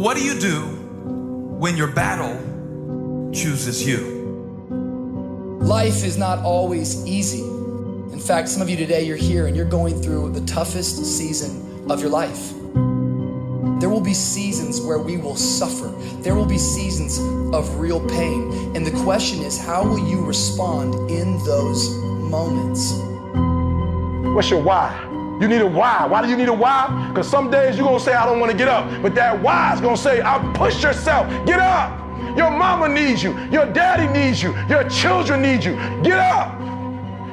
What do you do when your battle chooses you? Life is not always easy. In fact, some of you today, you're here and you're going through the toughest season of your life. There will be seasons where we will suffer. There will be seasons of real pain. And the question is, how will you respond in those moments? What's your why? You need a why. Why do you need a why? Because some days you're going to say, I don't want to get up. But that why is going to say, push yourself. Get up. Your mama needs you. Your daddy needs you. Your children need you. Get up.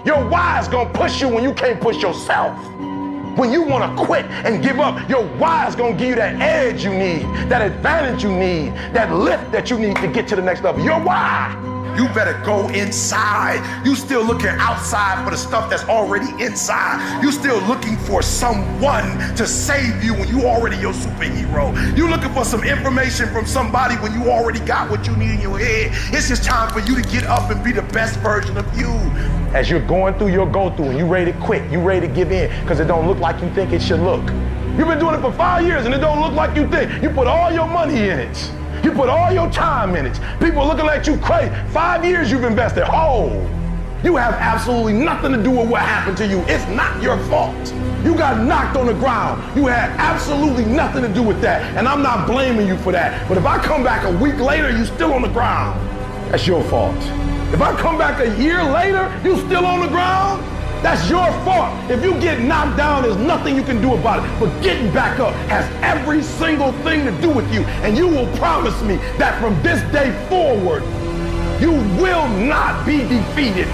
Your why is going to push you when you can't push yourself. When you want to quit and give up, your why is going to give you that edge you need, that advantage you need, that lift that you need to get to the next level. Your why. You better go inside. You still looking outside for the stuff that's already inside. You still looking for someone to save you when you already your superhero. You looking for some information from somebody when you already got what you need in your head. It's just time for you to get up and be the best version of you. As you're going through your go-through and you ready to quit, you ready to give in because it don't look like you think it should look. You've been doing it for 5 years and it don't look like you think. You put all your money in it. You put all your time in it. People looking at you crazy. 5 years you've invested. Oh, you have absolutely nothing to do with what happened to you. It's not your fault. You got knocked on the ground. You had absolutely nothing to do with that. And I'm not blaming you for that. But if I come back a week later, you still on the ground, that's your fault. If I come back a year later, you still on the ground, that's your fault. If you get knocked down, there's nothing you can do about it. But getting back up has every single thing to do with you. And you will promise me that from this day forward, you will not be defeated.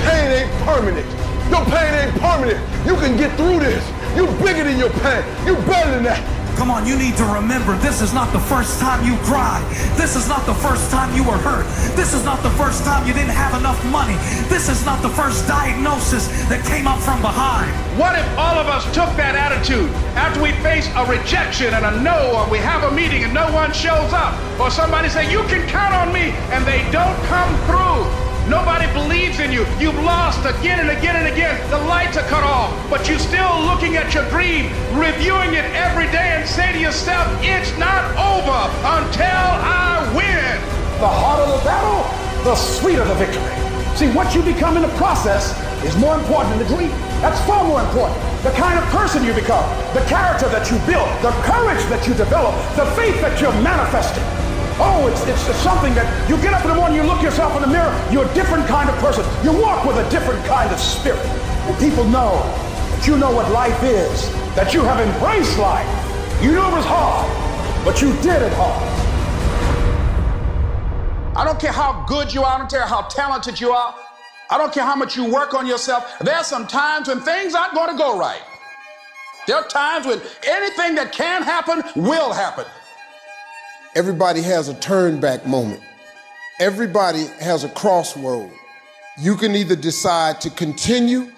Pain ain't permanent. Your pain ain't permanent. You can get through this. You bigger than your pain. You better than that. Come on, you need to remember, this is not the first time you cried. This is not the first time you were hurt. This is not the first time you didn't have enough money. This is not the first diagnosis that came up from behind. What if all of us took that attitude after we face a rejection and a no, or we have a meeting and no one shows up, or somebody say, you can count on me, and they don't come through? Nobody believes in you. You've lost again and again and again. The lights are cut off, but you're still looking at your dream, reviewing it every day, and say to yourself, it's not over until I win. The harder the battle, the sweeter the victory. See, what you become in the process is more important than the dream. That's far more important. The kind of person you become, the character that you build, the courage that you develop, the faith that you're manifesting. Oh, it's something that you get up in the morning, you look yourself in the mirror, you're a different kind of person. You walk with a different kind of spirit. And people know that you know what life is, that you have embraced life. You knew it was hard, but you did it hard. I don't care how good you are, I don't care how talented you are, I don't care how much you work on yourself. There are some times when things aren't going to go right. There are times when anything that can happen will happen. Everybody has a turn back moment. Everybody has a crossroad. You can either decide to continue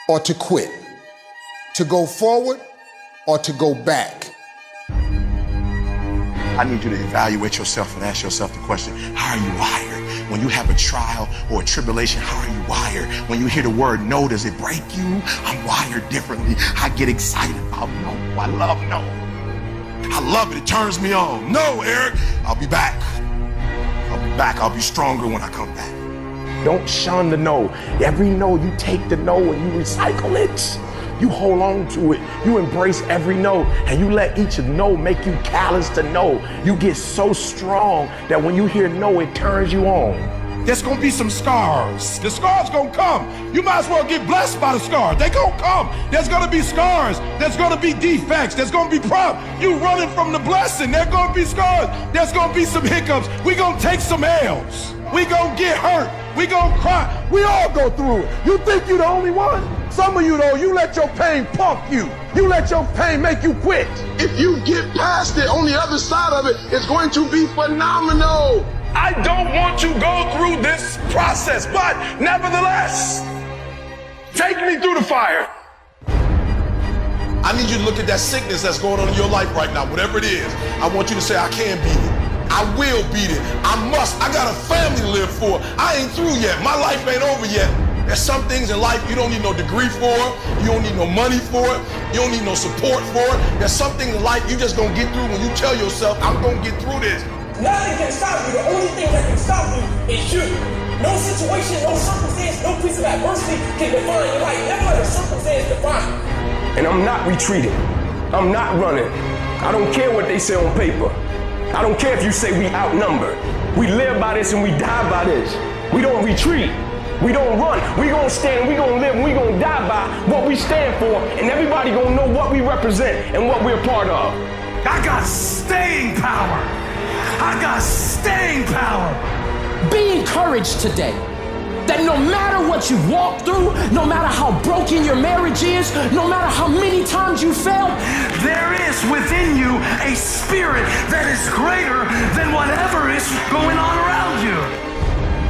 or to quit, to go forward or to go back. I need you to evaluate yourself and ask yourself the question, how are you wired? When you have a trial or a tribulation, how are you wired? When you hear the word no, does it break you? I'm wired differently. I get excited about no. I love no. I love it. It turns me on. No, Eric, I'll be back. I'll be back. I'll be stronger when I come back. Don't shun the no. Every no, you take the no and you recycle it. You hold on to it. You embrace every no, and you let each no make you callous to no. You get so strong that when you hear no, it turns you on. There's gonna be some scars. The scars gonna come. You might as well get blessed by the scars. They gonna come. There's gonna be scars. There's gonna be defects. There's gonna be problems. You running from the blessing. There's gonna be scars. There's gonna be some hiccups. We gonna take some L's. We gonna get hurt. We gonna cry. We all go through it. You think you the only one? Some of you though, you let your pain pump you. You let your pain make you quit. If you get past it, on the other side of it, it's going to be phenomenal. I don't want to go through this process, but nevertheless, take me through the fire. I need you to look at that sickness that's going on in your life right now, whatever it is. I want you to say, I can beat it. I will beat it. I must. I got a family to live for. I ain't through yet. My life ain't over yet. There's some things in life you don't need no degree for, you don't need no money for it, you don't need no support for it. There's some things in life you just gonna get through when you tell yourself, I'm gonna get through this. Nothing can stop you. The only thing that can stop you is you. No situation, no circumstance, no piece of adversity can define your life. Never let a circumstance define you. And I'm not retreating. I'm not running. I don't care what they say on paper. I don't care if you say we outnumbered. We live by this and we die by this. We don't retreat. We don't run. We gonna stand, we gonna live, and we gonna die by what we stand for, and everybody gonna know what we represent and what we're a part of. I got staying power. I got staying power. Be encouraged today that no matter what you walk through, no matter how broken your marriage is, no matter how many times you failed, there is within you a spirit that is greater than whatever is going on around you.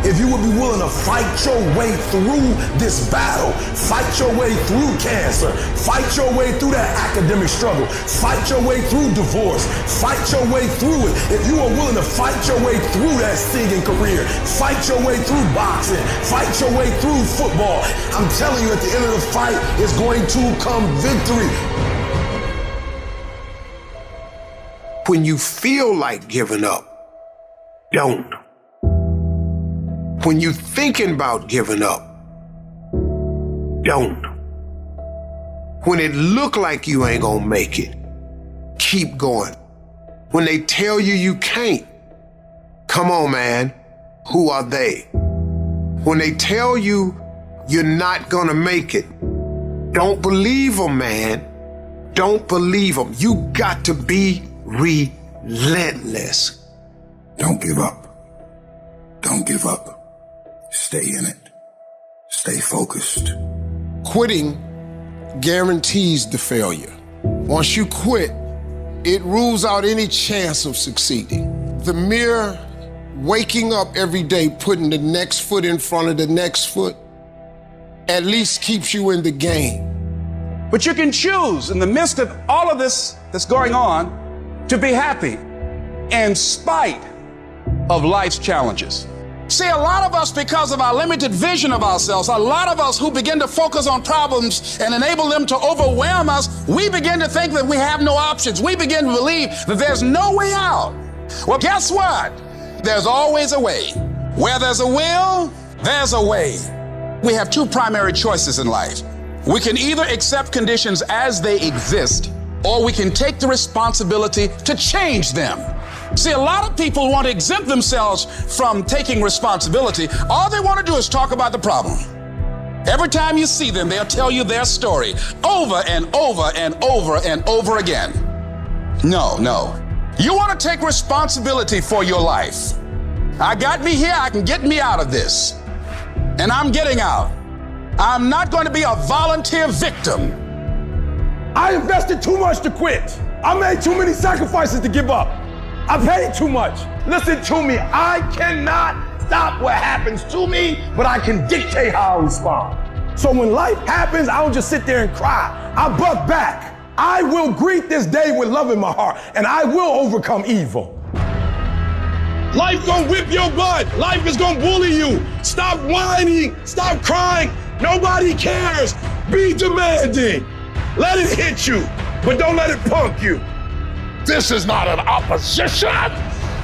If you would be willing to fight your way through this battle, fight your way through cancer, fight your way through that academic struggle, fight your way through divorce, fight your way through it. If you are willing to fight your way through that singing career, fight your way through boxing, fight your way through football, I'm telling you, at the end of the fight is going to come victory. When you feel like giving up, don't. When you're thinking about giving up, don't. When it look like you ain't gonna make it, keep going. When they tell you you can't, come on, man, who are they? When they tell you you're not gonna make it, don't believe them, man. Don't believe them. You got to be relentless. Don't give up. Don't give up. Stay in it. Stay focused. Quitting guarantees the failure. Once you quit, it rules out any chance of succeeding. The mere waking up every day, putting the next foot in front of the next foot, at least keeps you in the game. But you can choose in the midst of all of this that's going on to be happy in spite of life's challenges. See, a lot of us, because of our limited vision of ourselves, a lot of us who begin to focus on problems and enable them to overwhelm us, we begin to think that we have no options. We begin to believe that there's no way out. Well, guess what? There's always a way. Where there's a will, there's a way. We have two primary choices in life. We can either accept conditions as they exist, or we can take the responsibility to change them. See, a lot of people want to exempt themselves from taking responsibility. All they want to do is talk about the problem. Every time you see them, they'll tell you their story over and over and over and over again. No. You want to take responsibility for your life. I got me here, I can get me out of this. And I'm getting out. I'm not going to be a volunteer victim. I invested too much to quit. I made too many sacrifices to give up. I paid too much. Listen to me. I cannot stop what happens to me, but I can dictate how I respond. So when life happens, I don't just sit there and cry. I buck back. I will greet this day with love in my heart, and I will overcome evil. Life gonna whip your butt. Life is gonna bully you. Stop whining. Stop crying. Nobody cares. Be demanding. Let it hit you, but don't let it punk you. This is not an opposition.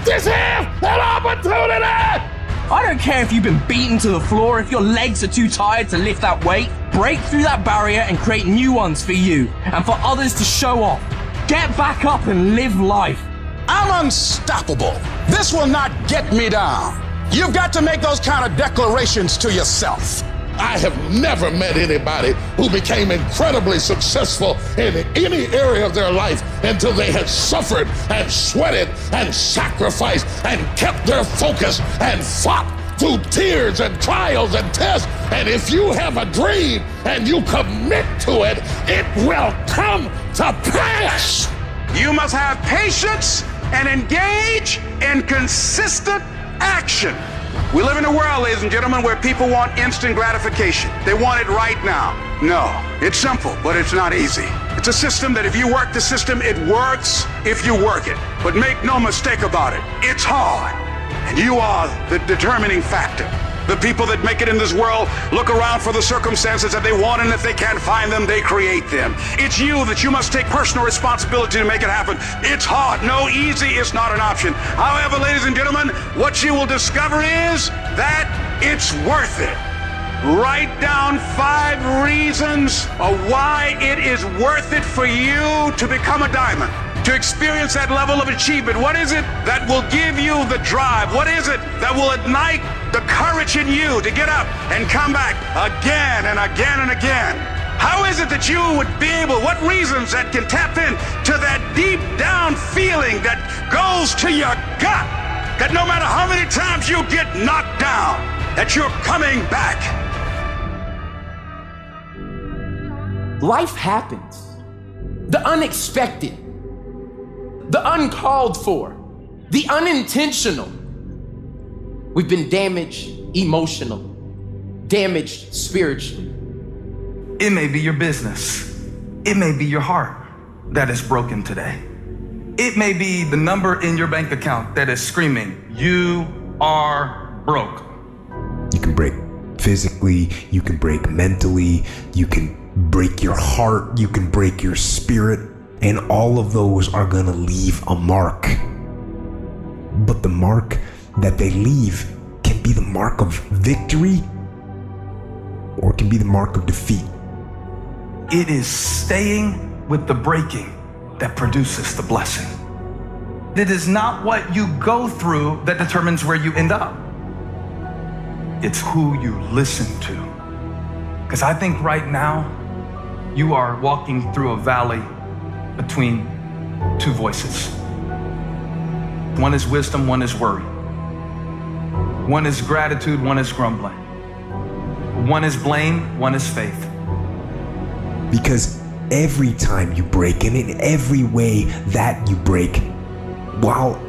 This is an opportunity. I don't care if you've been beaten to the floor, if your legs are too tired to lift that weight. Break through that barrier and create new ones for you and for others to show off. Get back up and live life. I'm unstoppable. This will not get me down. You've got to make those kind of declarations to yourself. I have never met anybody who became incredibly successful in any area of their life until they had suffered and sweated and sacrificed and kept their focus and fought through tears and trials and tests. And if you have a dream and you commit to it, it will come to pass. You must have patience and engage in consistent action. We live in a world, ladies and gentlemen, where people want instant gratification. They want it right now. No, it's simple, but it's not easy. It's a system that if you work the system, it works if you work it. But make no mistake about it, it's hard. And you are the determining factor. The people that make it in this world look around for the circumstances that they want, and if they can't find them, they create them. It's you that you must take personal responsibility to make it happen. It's hard. No, easy is not an option. However, ladies and gentlemen, what you will discover is that it's worth it. Write down 5 reasons of why it is worth it for you to become a diamond, to experience that level of achievement. What is it that will give you the drive? What is it that will ignite the courage in you to get up and come back again and again and again? How is it that you would be able, what reasons that can tap in to that deep down feeling that goes to your gut, that no matter how many times you get knocked down, that you're coming back? Life happens. The unexpected, the uncalled for, the unintentional. We've been damaged emotionally, damaged spiritually. It may be your business. It may be your heart that is broken today. It may be the number in your bank account that is screaming, "You are broke." You can break physically, you can break mentally, you can break your heart, you can break your spirit, and all of those are gonna leave a mark. But the mark that they leave can be the mark of victory, or it can be the mark of defeat. It is staying with the breaking that produces the blessing. It is not what you go through that determines where you end up. It's who you listen to. Because I think right now, you are walking through a valley between 2 voices. One is wisdom, one is worry. One is gratitude, one is grumbling. One is blame, one is faith. Because every time you break, and in every way that you break, while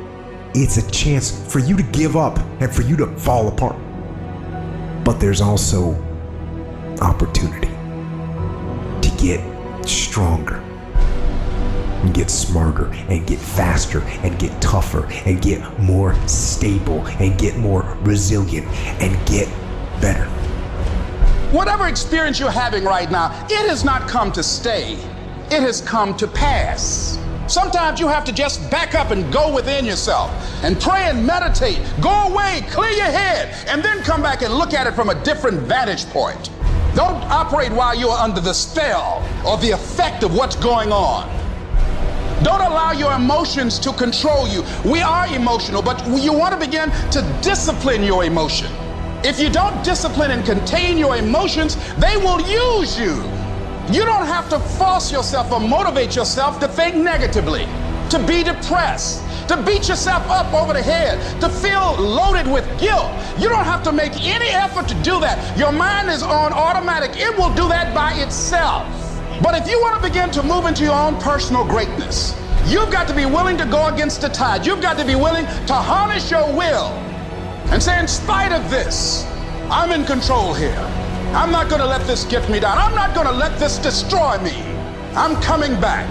it's a chance for you to give up and for you to fall apart, but there's also opportunity to get stronger and get smarter and get faster and get tougher and get more stable and get more resilient and get better. Whatever experience you're having right now, it has not come to stay. It has come to pass. Sometimes you have to just back up and go within yourself and pray and meditate. Go away, clear your head, and then come back and look at it from a different vantage point. Don't operate while you are under the spell or the effect of what's going on. Don't allow your emotions to control you. We are emotional, but you want to begin to discipline your emotion. If you don't discipline and contain your emotions, they will use you. You don't have to force yourself or motivate yourself to think negatively, to be depressed, to beat yourself up over the head, to feel loaded with guilt. You don't have to make any effort to do that. Your mind is on automatic. It will do that by itself. But if you want to begin to move into your own personal greatness, you've got to be willing to go against the tide. You've got to be willing to harness your will and say, in spite of this, I'm in control here. I'm not going to let this get me down. I'm not going to let this destroy me. I'm coming back.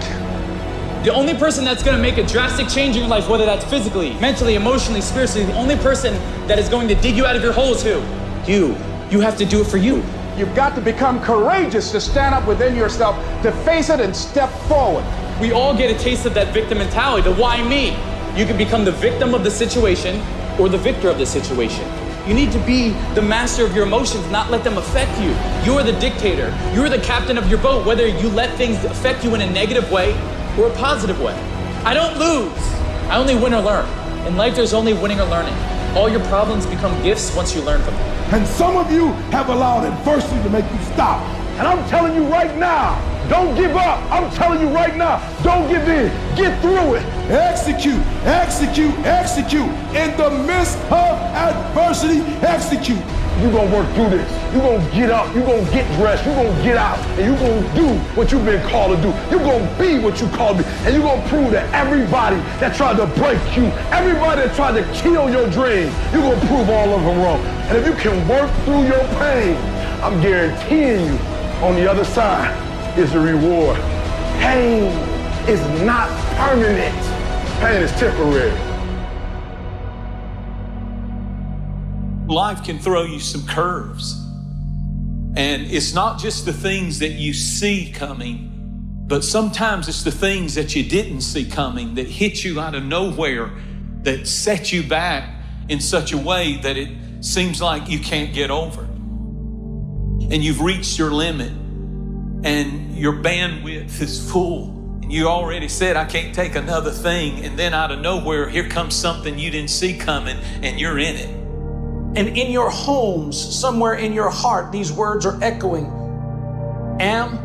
The only person that's going to make a drastic change in your life, whether that's physically, mentally, emotionally, spiritually, the only person that is going to dig you out of your hole is who? You. You have to do it for you. You've got to become courageous to stand up within yourself, to face it and step forward. We all get a taste of that victim mentality, the why me. You can become the victim of the situation or the victor of the situation. You need to be the master of your emotions, not let them affect you. You are the dictator. You are the captain of your boat, whether you let things affect you in a negative way or a positive way. I don't lose. I only win or learn. In life, there's only winning or learning. All your problems become gifts once you learn from them. And some of you have allowed adversity to make you stop. And I'm telling you right now, don't give up. I'm telling you right now, don't give in. Get through it. Execute, execute, execute. In the midst of adversity, execute. You're going to work through this. You're going to get up. You're going to get dressed. You're going to get out. And you're going to do what you've been called to do. You're going to be what you called to be. And you're going to prove to everybody that tried to break you, everybody that tried to kill your dreams, you're going to prove all of them wrong. And if you can work through your pain, I'm guaranteeing you, on the other side is a reward. Pain is not permanent. Pain is temporary. life can throw you some curves. And it's not just the things that you see coming, but sometimes it's the things that you didn't see coming that hit you out of nowhere, that set you back in such a way that it seems like you can't get over. And you've reached your limit and your bandwidth is full. And you already said, I can't take another thing. And then out of nowhere, here comes something you didn't see coming and you're in it. And in your homes, somewhere in your heart, these words are echoing. Am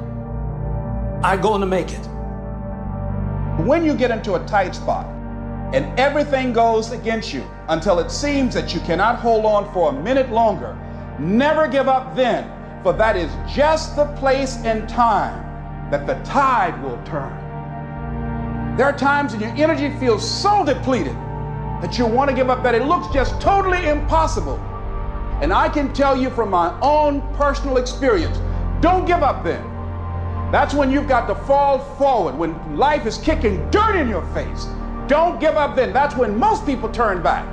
I going to make it? When you get into a tight spot and everything goes against you until it seems that you cannot hold on for a minute longer, never give up then, for that is just the place and time that the tide will turn. There are times when your energy feels so depleted that you want to give up, that it looks just totally impossible. And I can tell you from my own personal experience, don't give up then. That's when you've got to fall forward, when life is kicking dirt in your face. Don't give up then. That's when most people turn back.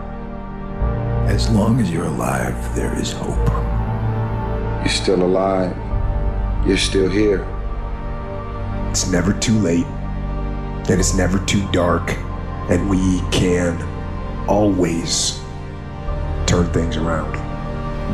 As long as you're alive, there is hope. You're still alive. You're still here. It's never too late, and it's never too dark, and we can always turn things around.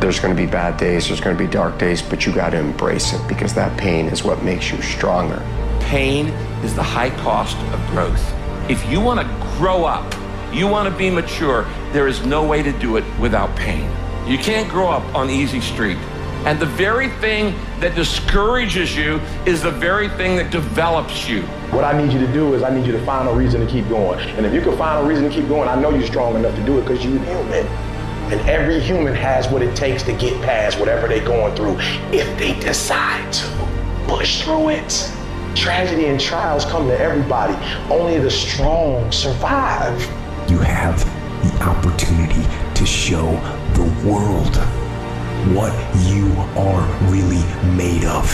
There's going to be bad days, there's going to be dark days, but you got to embrace it because that pain is what makes you stronger. Pain is the high cost of growth. If you want to grow up, you want to be mature, there is no way to do it without pain. You can't grow up on easy street. And the very thing that discourages you is the very thing that develops you. What I need you to do is I need you to find a reason to keep going. And if you can find a reason to keep going, I know you're strong enough to do it because you're human. And every human has what it takes to get past whatever they're going through if they decide to push through it. Tragedy and trials come to everybody. Only the strong survive. You have the opportunity to show the world what you are really made of.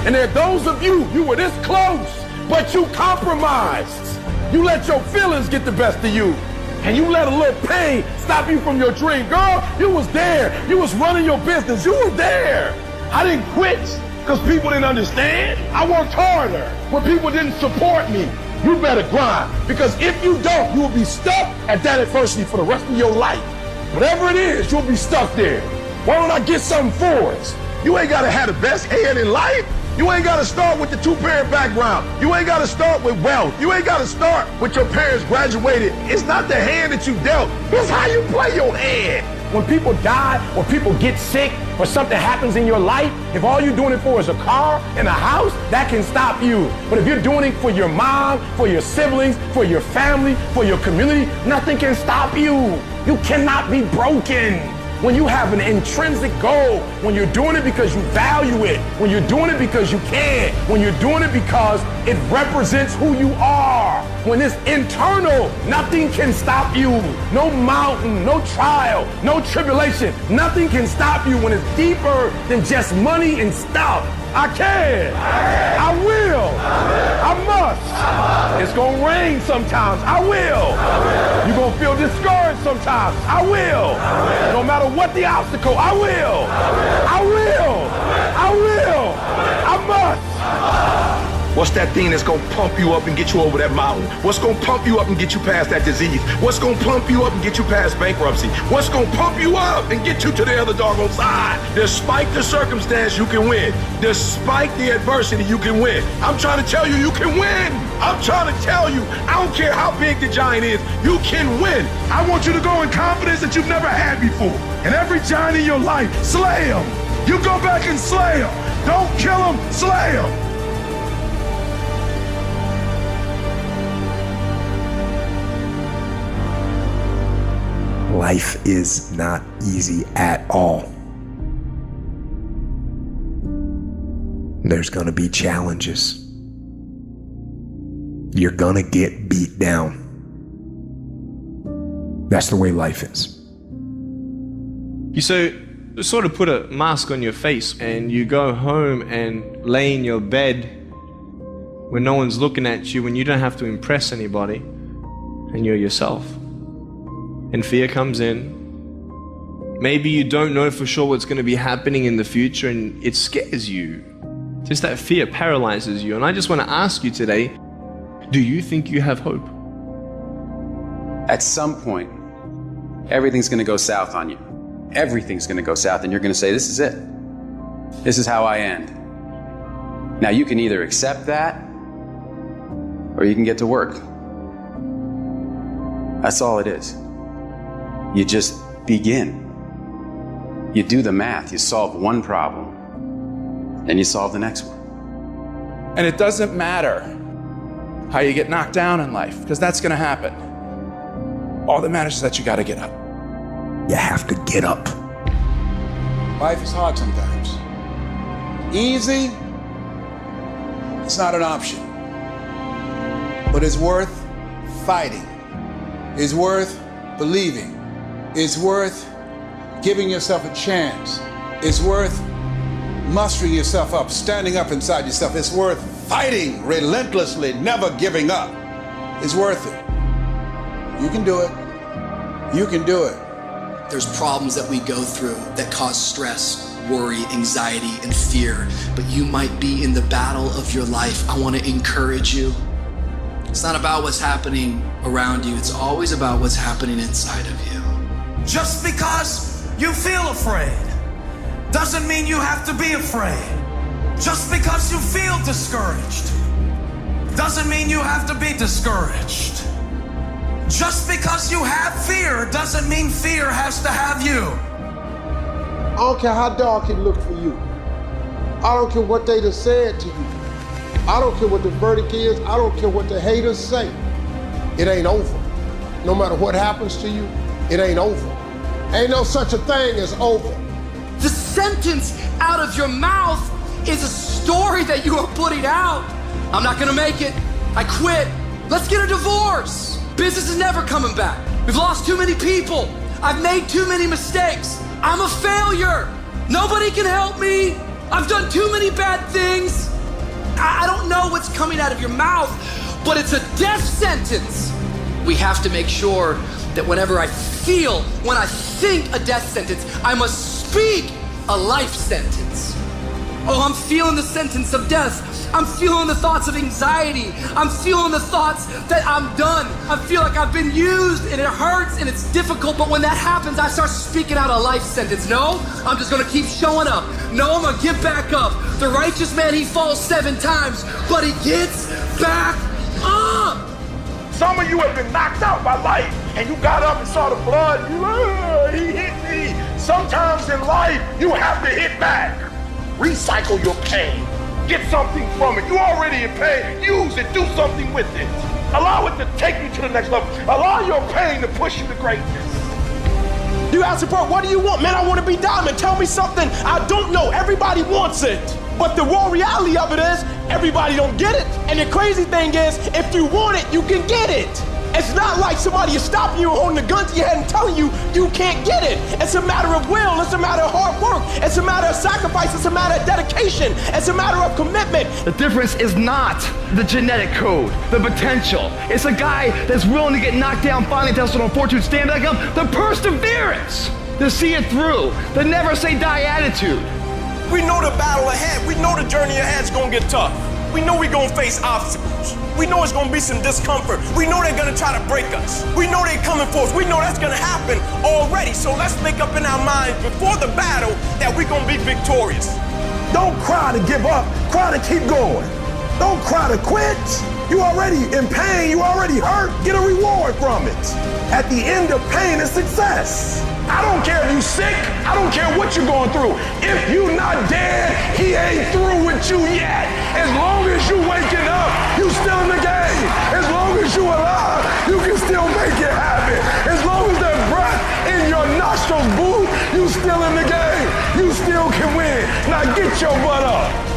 And there are those of you were this close, but you compromised. You let your feelings get the best of you. And you let a little pain stop you from your dream. Girl, you was there. You was running your business. You were there. I didn't quit because people didn't understand. I worked harder when people didn't support me. You better grind, because if you don't, you will be stuck at that adversity for the rest of your life. Whatever it is, you'll be stuck there. Why don't I get something for us? You ain't gotta have the best head in life. You ain't gotta start with the two-parent background. You ain't gotta start with wealth. You ain't gotta start with your parents graduated. It's not the hand that you dealt. It's how you play your hand. When people die, or people get sick, or something happens in your life, if all you're doing it for is a car and a house, that can stop you. But if you're doing it for your mom, for your siblings, for your family, for your community, nothing can stop you. You cannot be broken. When you have an intrinsic goal, when you're doing it because you value it, when you're doing it because you can, when you're doing it because it represents who you are, when it's internal, nothing can stop you. No mountain, no trial, no tribulation, nothing can stop you when it's deeper than just money and stuff. I can. I will. I must. It's going to rain sometimes. I will. You're going to feel discouraged sometimes. I will. No matter what the obstacle, I will. I will. I will. I must. What's that thing that's gonna pump you up and get you over that mountain? What's gonna pump you up and get you past that disease? What's gonna pump you up and get you past bankruptcy? What's gonna pump you up and get you to the other doggone side? Despite the circumstance, you can win. Despite the adversity, you can win. I'm trying to tell you, you can win. I'm trying to tell you, I don't care how big the giant is, you can win. I want you to go in confidence that you've never had before. And every giant in your life, slay him. You go back and slay him. Don't kill him, slay him. Life is not easy at all. There's gonna be challenges. You're gonna get beat down. That's the way life is. You sort of put a mask on your face and you go home and lay in your bed when no one's looking at you, when you don't have to impress anybody, and you're yourself. And fear comes in, Maybe you don't know for sure what's going to be happening in the future and it scares you. Just that fear paralyzes you. And I just want to ask you today, do you think you have hope? At some point, everything's going to go south on you. Everything's going to go south and you're going to say, this is it. This is how I end. Now you can either accept that or you can get to work. That's all it is. You just begin. You do the math, you solve one problem, then you solve the next one. And it doesn't matter how you get knocked down in life, because that's going to happen. All that matters is that you got to get up. You have to get up. Life is hard sometimes. Easy, it's not an option. But it's worth fighting. It's worth believing. It's worth giving yourself a chance. It's worth mustering yourself up, standing up inside yourself. It's worth fighting relentlessly, never giving up. It's worth it. You can do it. You can do it. There's problems that we go through that cause stress, worry, anxiety, and fear. But you might be in the battle of your life. I want to encourage you. It's not about what's happening around you. It's always about what's happening inside of you. Just because you feel afraid doesn't mean you have to be afraid. Just because you feel discouraged doesn't mean you have to be discouraged. Just because you have fear doesn't mean fear has to have you. I don't care how dark it looked for you. I don't care what they done said to you. I don't care what the verdict is. I don't care what the haters say. It ain't over. No matter what happens to you, it ain't over. Ain't no such a thing as over. The sentence out of your mouth is a story that you are putting out. I'm not gonna make it. I quit. Let's get a divorce. Business is never coming back. We've lost too many people. I've made too many mistakes. I'm a failure. Nobody can help me. I've done too many bad things. I don't know what's coming out of your mouth, but it's a death sentence. We have to make sure that whenever I feel, when I think a death sentence, I must speak a life sentence. Oh, I'm feeling the sentence of death. I'm feeling the thoughts of anxiety. I'm feeling the thoughts that I'm done. I feel like I've been used and it hurts and it's difficult, but when that happens, I start speaking out a life sentence. No, I'm just gonna keep showing up. No, I'm gonna get back up. The righteous man, he falls 7 times, but he gets back up. Some of you have been knocked out by life, and you got up and saw the blood. You, he hit me. Sometimes in life, you have to hit back. Recycle your pain. Get something from it. You already in pain. Use it. Do something with it. Allow it to take you to the next level. Allow your pain to push you to greatness. You ask the bro, what do you want? Man, I want to be diamond. Tell me something I don't know. Everybody wants it. But the raw reality of it is, everybody don't get it. And the crazy thing is, if you want it, you can get it. It's not like somebody is stopping you, holding the gun to your head and telling you you can't get it. It's a matter of will. It's a matter of hard work. It's a matter of sacrifice. It's a matter of dedication. It's a matter of commitment. The difference is not the genetic code, the potential. It's a guy that's willing to get knocked down, finally tested on fortune, stand back up. The perseverance to see it through. The never say die attitude. We know the battle ahead. We know the journey ahead's gonna get tough. We know we're gonna face obstacles. We know it's gonna be some discomfort. We know they're gonna try to break us. We know they're coming for us. We know that's gonna happen already. So let's make up in our minds before the battle that we're gonna be victorious. Don't cry to give up. Cry to keep going. Don't cry to quit. You already in pain. You already hurt. Get a reward from it. At the end of pain is success. I don't care if you sick. I don't care what you're going through. If you not dead, he ain't through with you yet. As long as you waking up, you still in the game. As long as you alive, you can still make it happen. As long as there's breath in your nostrils, boo, you still in the game. You still can win. Now get your butt up.